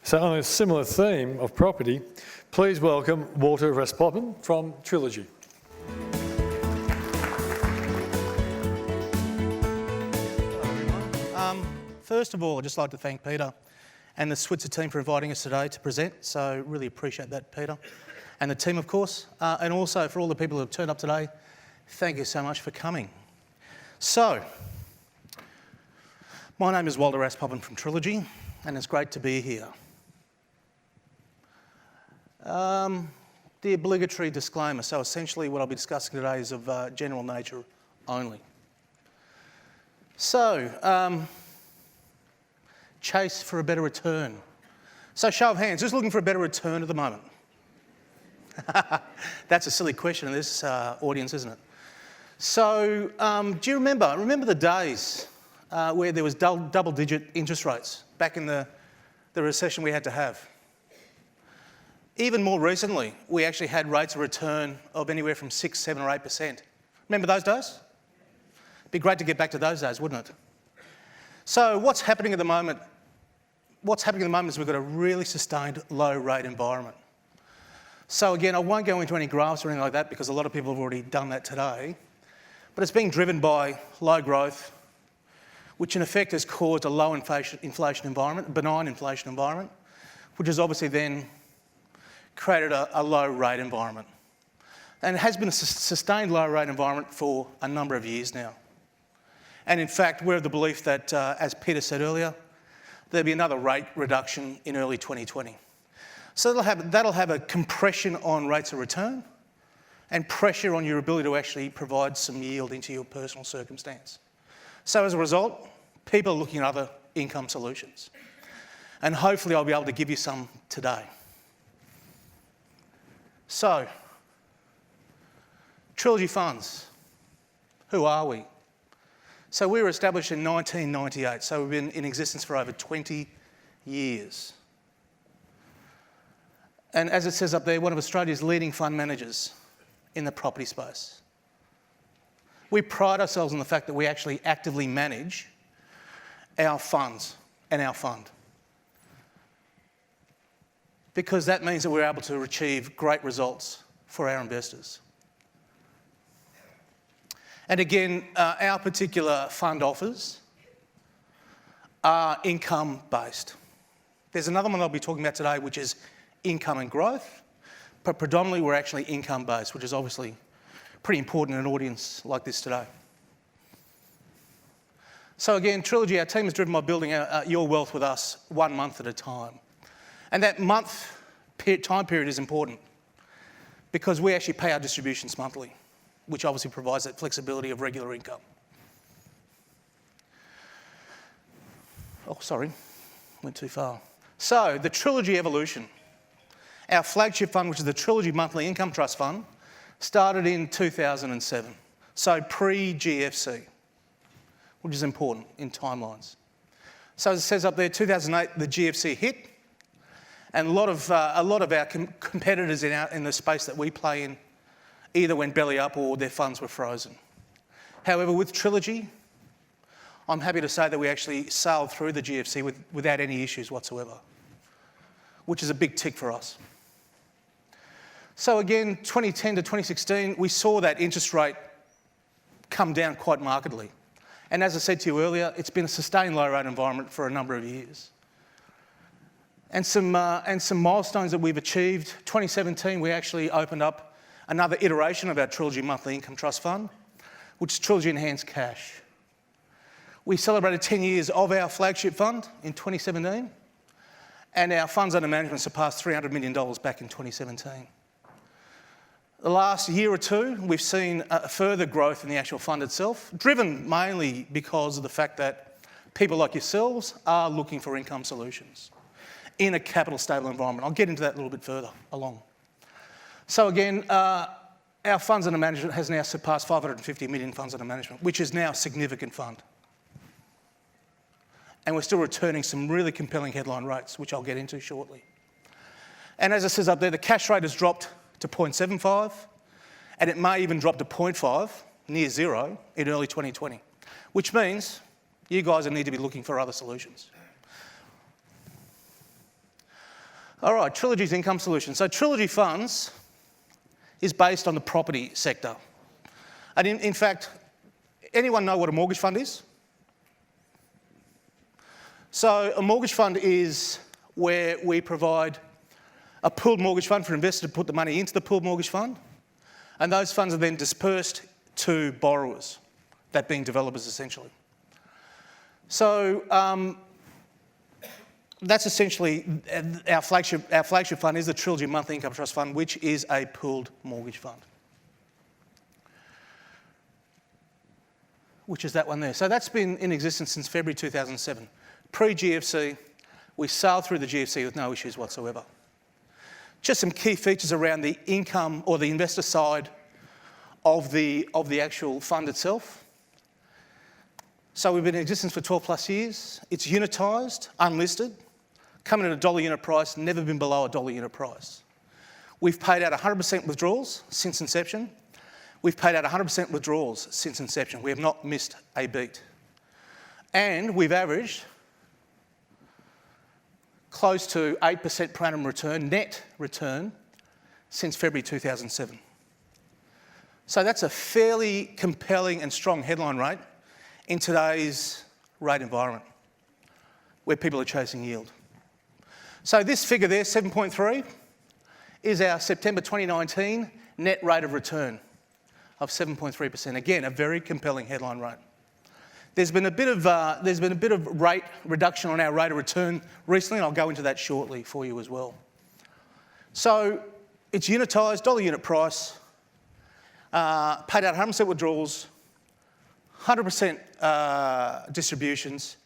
So on a similar theme of property, please welcome Walter Raspopin from Trilogy. First of all, I'd just like to thank Peter and the Switzer team for inviting us today to present, so really appreciate that, Peter. And the team, of course, and also for all the people who have turned up today, thank you so much for coming. So, my name is Walter Raspopin from Trilogy, and it's great to be here. The obligatory disclaimer, so essentially what I'll be discussing today is of general nature only. So, chase for a better return. So show of hands, who's looking for a better return at the moment? That's a silly question in this audience, isn't it? So do you remember the days where there was double-digit interest rates back in the recession we had to have? Even more recently, we actually had rates of return of anywhere from 6, 7 or 8%. Remember those days? It'd be great to get back to those days, wouldn't it? So what's happening at the moment? What's happening at the moment is we've got a really sustained low rate environment. So again, I won't go into any graphs or anything like that because a lot of people have already done that today. But it's being driven by low growth, which in effect has caused a low inflation environment, a benign inflation environment, which has obviously then created a low rate environment. And it has been a sustained low rate environment for a number of years now. And in fact, we're of the belief that, as Peter said earlier, there'll be another rate reduction in early 2020. So that'll have a compression on rates of return and pressure on your ability to actually provide some yield into your personal circumstance. So as a result, people are looking at other income solutions. And hopefully I'll be able to give you some today. So, Trilogy Funds, who are we? So we were established in 1998, so we've been in existence for over 20 years. And as it says up there, one of Australia's leading fund managers in the property space. We pride ourselves on the fact that we actually actively manage our funds and our fund, because that means that we're able to achieve great results for our investors. And again, our particular fund offers are income-based. There's another one I'll be talking about today, which is income and growth, but predominantly we're actually income-based, which is obviously pretty important in an audience like this today. So again, Trilogy, our team is driven by building your wealth with us 1 month at a time. And that month time period is important because we actually pay our distributions monthly, which obviously provides that flexibility of regular income. Oh, sorry, went too far. So, the Trilogy evolution. Our flagship fund, which is the Trilogy Monthly Income Trust Fund, started in 2007, so pre-GFC, which is important in timelines. So as it says up there, 2008, the GFC hit, and a lot of our competitors in the space that we play in either went belly up or their funds were frozen. However, with Trilogy, I'm happy to say that we actually sailed through the GFC without any issues whatsoever, which is a big tick for us. So again, 2010 to 2016, we saw that interest rate come down quite markedly. And as I said to you earlier, it's been a sustained low rate environment for a number of years. And some milestones that we've achieved. 2017, we actually opened up another iteration of our Trilogy Monthly Income Trust Fund, which is Trilogy Enhanced Cash. We celebrated 10 years of our flagship fund in 2017, and our funds under management surpassed $300 million back in 2017. The last year or two, we've seen a further growth in the actual fund itself, driven mainly because of the fact that people like yourselves are looking for income solutions in a capital stable environment. I'll get into that a little bit further along. So again, our funds under management has now surpassed 550 million funds under management, which is now a significant fund. And we're still returning some really compelling headline rates, which I'll get into shortly. And as it says up there, the cash rate has dropped to 0.75, and it may even drop to 0.5, near zero, in early 2020, which means you guys need to be looking for other solutions. All right, Trilogy's income solution. So Trilogy Funds is based on the property sector. And in fact, anyone know what a mortgage fund is? So a mortgage fund is where we provide a pooled mortgage fund for investors to put the money into the pooled mortgage fund, and those funds are then dispersed to borrowers, that being developers essentially. So that's essentially our flagship fund is the Trilogy Monthly Income Trust Fund, which is a pooled mortgage fund, which is that one there. So that's been in existence since February 2007. Pre-GFC, we sailed through the GFC with no issues whatsoever. Just some key features around the income or the investor side of the actual fund itself. So we've been in existence for 12 plus years. It's unitised, unlisted, coming at a dollar unit price, never been below a dollar unit price. We've paid out 100% withdrawals since inception. We've paid out 100% withdrawals since inception. We have not missed a beat. And we've averaged close to 8% per annum return, net return, since February 2007. So that's a fairly compelling and strong headline rate in today's rate environment, where people are chasing yield. So this figure there, 7.3, is our September 2019 net rate of return of 7.3%. Again, a very compelling headline rate. There's been a bit of rate reduction on our rate of return recently, and I'll go into that shortly for you as well. So it's unitised, dollar unit price, paid out 100% withdrawals, 100% distributions,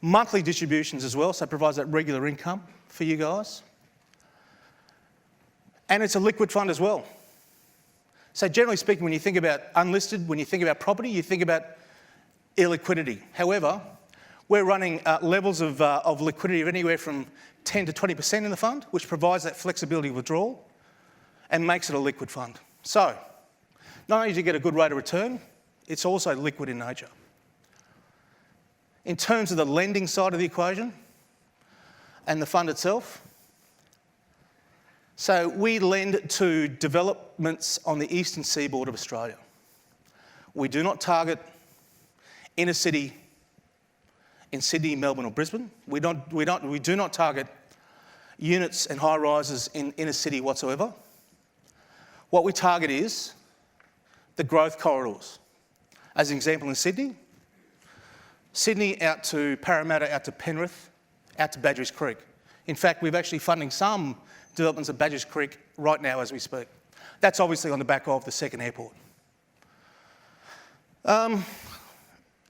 monthly distributions as well, so it provides that regular income for you guys. And it's a liquid fund as well. So generally speaking, when you think about unlisted, when you think about property, you think about illiquidity. However, we're running levels of liquidity of anywhere from 10 to 20% in the fund, which provides that flexibility of withdrawal and makes it a liquid fund. So not only do you get a good rate of return, it's also liquid in nature. In terms of the lending side of the equation and the fund itself, so we lend to developments on the eastern seaboard of Australia. We do not target inner city in Sydney, Melbourne or Brisbane. We do not target units and high rises in inner city whatsoever. What we target is the growth corridors. As an example, in Sydney out to Parramatta, out to Penrith, out to Badgerys Creek. In fact, we're actually funding some developments at Badgerys Creek right now as we speak. That's obviously on the back of the second airport.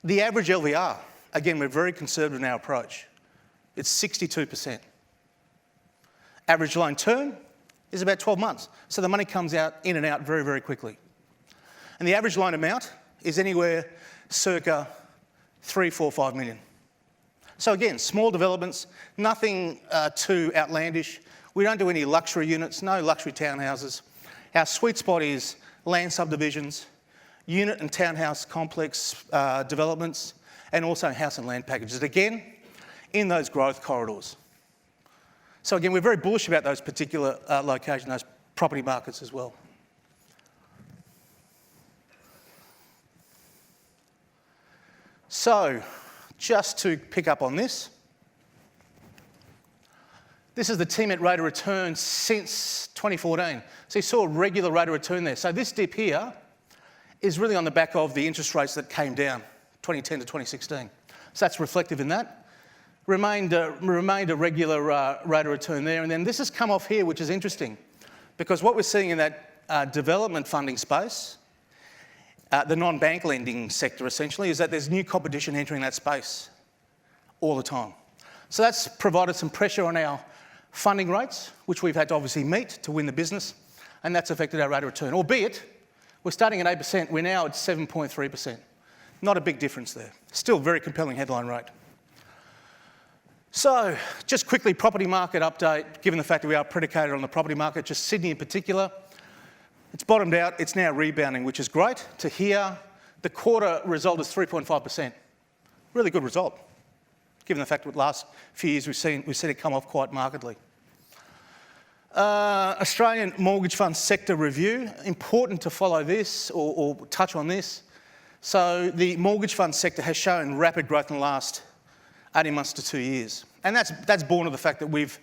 The average LVR, again, we're very conservative in our approach. It's 62%. Average loan term is about 12 months. So the money comes out in and out very, very quickly. And the average loan amount is anywhere circa 3, 4, 5 million. So again, small developments, nothing too outlandish. We don't do any luxury units, no luxury townhouses. Our sweet spot is land subdivisions, unit and townhouse complex developments, and also house and land packages, again, in those growth corridors. So again, we're very bullish about those particular locations, those property markets as well. So, just to pick up on this, this is the TMET rate of return since 2014. So you saw a regular rate of return there. So this dip here is really on the back of the interest rates that came down 2010 to 2016. So that's reflective in that. Remained a regular rate of return there. And then this has come off here, which is interesting, because what we're seeing in that development funding space, the non-bank lending sector essentially, is that there's new competition entering that space all the time. So that's provided some pressure on our funding rates, which we've had to obviously meet to win the business, and that's affected our rate of return. Albeit, we're starting at 8%, we're now at 7.3%. Not a big difference there. Still very compelling headline rate. So, just quickly, property market update, given the fact that we are predicated on the property market, just Sydney in particular. It's bottomed out, it's now rebounding, which is great to hear. The quarter result is 3.5%. Really good result, given the fact that the last few years we've seen it come off quite markedly. Australian Mortgage Fund Sector Review. Important to follow this or touch on this. So the mortgage fund sector has shown rapid growth in the last 18 months to 2 years. And that's born of the fact that we've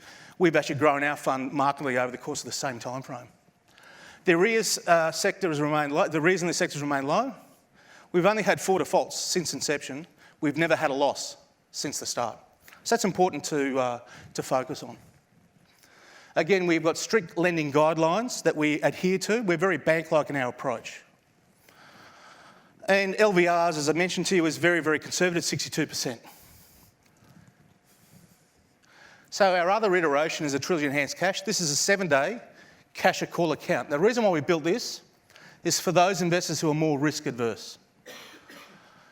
actually grown our fund markedly over the course of the same time frame. The arrears sector has remained low. The reason the sector has remained low, we've only had 4 defaults since inception. We've never had a loss since the start. So that's important to focus on. Again, we've got strict lending guidelines that we adhere to. We're very bank-like in our approach. And LVRs, as I mentioned to you, is very, very conservative, 62%. So our other iteration is a Trilogy Enhanced Cash. This is a 7-day cash at call account. The reason why we built this is for those investors who are more risk adverse.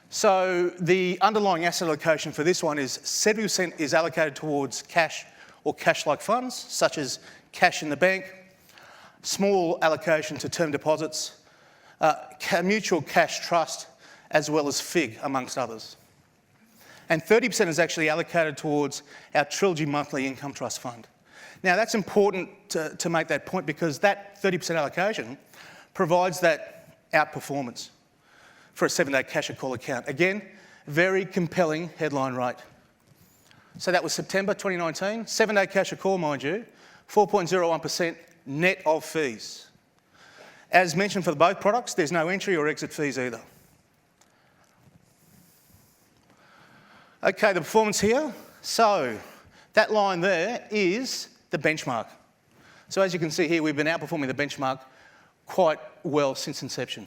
So the underlying asset allocation for this one is 70% is allocated towards cash or cash-like funds, such as cash in the bank, small allocation to term deposits, mutual cash trust, as well as FIG, amongst others. And 30% is actually allocated towards our Trilogy Monthly Income Trust Fund. Now, that's important to make that point because that 30% allocation provides that outperformance for a 7-day cash at call account. Again, very compelling headline rate. So that was September 2019, 7-day cash at call, mind you, 4.01% net of fees. As mentioned for both products, there's no entry or exit fees either. Okay, the performance here. So that line there is the benchmark. So as you can see here, we've been outperforming the benchmark quite well since inception.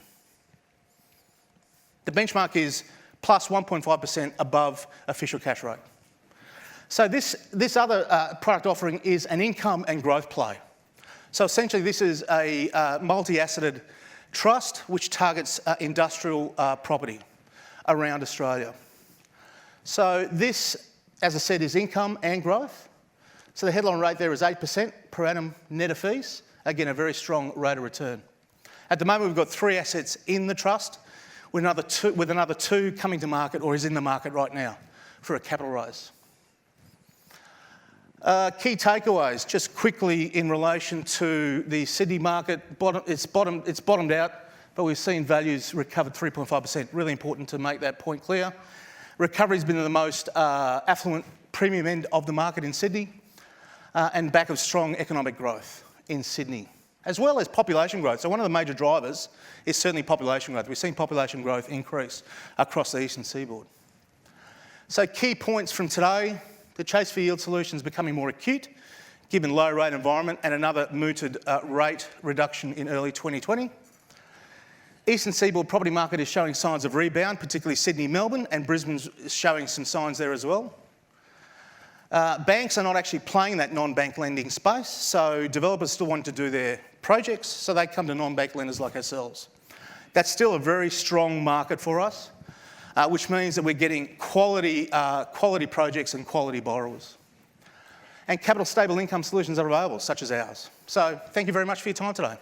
The benchmark is plus 1.5% above official cash rate. So this other product offering is an income and growth play. So essentially this is a multi-asseted trust which targets industrial property around Australia. So this, as I said, is income and growth. So the headline rate there is 8% per annum net of fees. Again, a very strong rate of return. At the moment, we've got 3 assets in the trust, with another two coming to market or is in the market right now for a capital raise. Key takeaways, just quickly in relation to the Sydney market. It's bottomed out, but we've seen values recovered 3.5%. Really important to make that point clear. Recovery's been in the most affluent premium end of the market in Sydney, and back of strong economic growth in Sydney, as well as population growth. So one of the major drivers is certainly population growth. We've seen population growth increase across the eastern seaboard. So key points from today. The chase for yield solution is becoming more acute, given low rate environment and another mooted rate reduction in early 2020. Eastern seaboard property market is showing signs of rebound, particularly Sydney, Melbourne, and Brisbane's showing some signs there as well. Banks are not actually playing that non-bank lending space, so developers still want to do their projects, so they come to non-bank lenders like ourselves. That's still a very strong market for us. Which means that we're getting quality projects and quality borrowers. And capital stable income solutions are available, such as ours. So thank you very much for your time today.